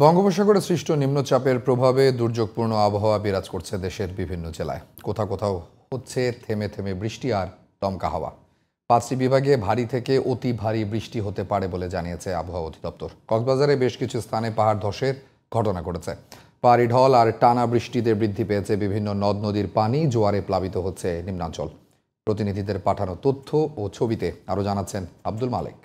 বঙ্গোপসাগরে সৃষ্ট নিম্নচাপের প্রভাবে দুর্যোগপূর্ণ আবহাওয়া বিরাজ করছে দেশের বিভিন্ন জেলায়। কোথাও কোথাও হচ্ছে থেমে থেমে বৃষ্টি আর দমকা হাওয়া। 5টি বিভাগে ভারী থেকে অতি ভারী বৃষ্টি হতে পারে বলে জানিয়েছে আবহাওয়া অধিদপ্তর। কক্সবাজারে বেশ কিছু স্থানে পাহাড় ধসের ঘটনা ঘটেছে। পাহাড়ি ঢল আর টানা বৃষ্টিতে বৃদ্ধি পেয়েছে বিভিন্ন নদ নদীর পানি, জোয়ারে প্লাবিত হচ্ছে নিম্নাঞ্চল। প্রতিনিধিদের পাঠানো তথ্য ও ছবিতে আরও জানাচ্ছেন আব্দুল মালেক।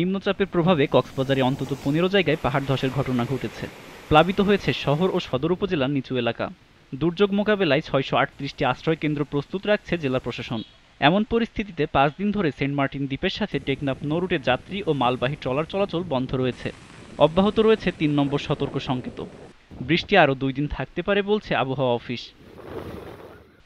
নিম্নচাপের প্রভাবে কক্সবাজারে অন্তত 15 জায়গায় পাহাড় ধসের ঘটনা ঘটেছে। প্লাবিত হয়েছে শহর ও সদর উপজেলার নিচু এলাকা। দুর্যোগ মোকাবেলায় 638টি আশ্রয় কেন্দ্র প্রস্তুত রাখছে জেলা প্রশাসন। এমন পরিস্থিতিতে 5 দিন ধরে সেন্ট মার্টিন দ্বীপের সাথে টেকনাফ নৌরুটে যাত্রী ও মালবাহী ট্রলার চলাচল বন্ধ রয়েছে। অব্যাহত রয়েছে 3 নম্বর সতর্ক সংকেত। বৃষ্টি আরও 2 দিন থাকতে পারে বলছে আবহাওয়া অফিস।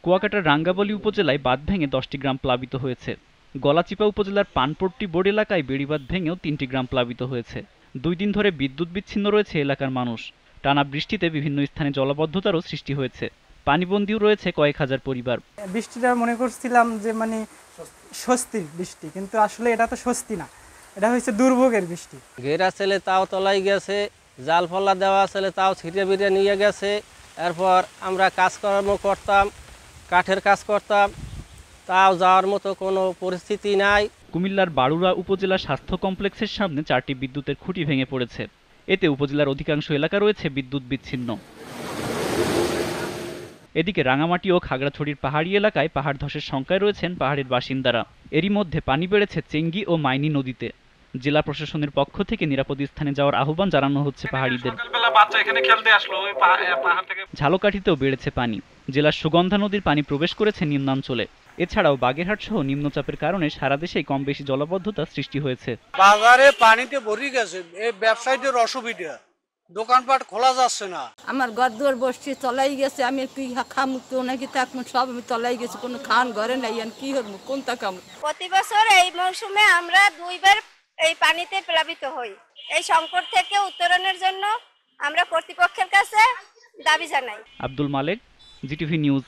কুয়াকাটার রাঙ্গাবলী উপজেলায় বাঁধ ভেঙে 10টি গ্রাম প্লাবিত হয়েছে। গলাচিপা উপজেলার পানপট্টি বোর্ড এলাকায় বেড়িবাঁধ ভেঙেও 3টি গ্রাম প্লাবিত হয়েছে। 2 দিন ধরে বিদ্যুৎ বিচ্ছিন্ন রয়েছে এলাকার মানুষ। টানা বৃষ্টিতে বিভিন্ন স্থানে জলাবদ্ধতারও সৃষ্টি হয়েছে। পানিবন্দীও রয়েছে কয়েক হাজার পরিবার। বৃষ্টিটা মনে করছিলাম যে স্বস্তির বৃষ্টি, কিন্তু আসলে এটা তো স্বস্তি না, এটা হচ্ছে দুর্ভোগের বৃষ্টি। ঘেরা ছেলে তাও তলাই গেছে, জাল ফল্লা দেওয়া ছেলে তাও ছিটে বিড়ে নিয়ে গেছে। এরপর আমরা কাজকর্ম করতাম, কাঠের কাজ করতাম, তাও যাওয়ার মতো কোনো পরিস্থিতি নাই। কুমিল্লার বাড়ুরা উপজেলা স্বাস্থ্য কমপ্লেক্সের সামনে 4টি বিদ্যুতের খুঁটি ভেঙে পড়েছে। এতে উপজেলার অধিকাংশ এলাকা রয়েছে বিদ্যুৎ বিচ্ছিন্ন। এদিকে রাঙামাটি ও খাগড়াছড়ির পাহাড়ি এলাকায় পাহাড় ধসের শঙ্কায় রয়েছেন পাহাড়ের বাসিন্দারা। এরই মধ্যে পানি বেড়েছে চেঙ্গি ও মাইনি নদীতে। জেলা প্রশাসনের পক্ষ থেকে নিরাপদ স্থানে যাওয়ার আহ্বান জানানো হচ্ছে পাহাড়িদের। ঝালকাঠিতেও বেড়েছে পানি। জেলার সুগন্ধা নদীর পানি প্রবেশ করেছে নিম্নাঞ্চলে। এছাড়াও বাগেরহাট সহ নিম্নচাপের কারণে সারা দেশেই কম বেশি জলাবদ্ধতা সৃষ্টি হয়েছে। বাজারে পানিতে ভরে গেছে, এই ব্যবসায়ীদের অসুবিধা, দোকানপাট খোলা যাচ্ছে না। আমার ঘর দুয়ার বসছি তলাই গেছে, আমি কি খামু কেউ নাকি থাকবো, সব আমি তলাই গেছি, কোনো খান ঘরে নাই, কি হবো, কোনটা খামু। প্রতি বছর এই মৌসুমে আমরা 2 বার এই পানিতে প্লাবিত হই। এই সংকট থেকে উত্তরণের জন্য আমরা কর্তৃপক্ষের কাছে দাবি জানাই। আব্দুল মালেক, জিটিভি নিউজ।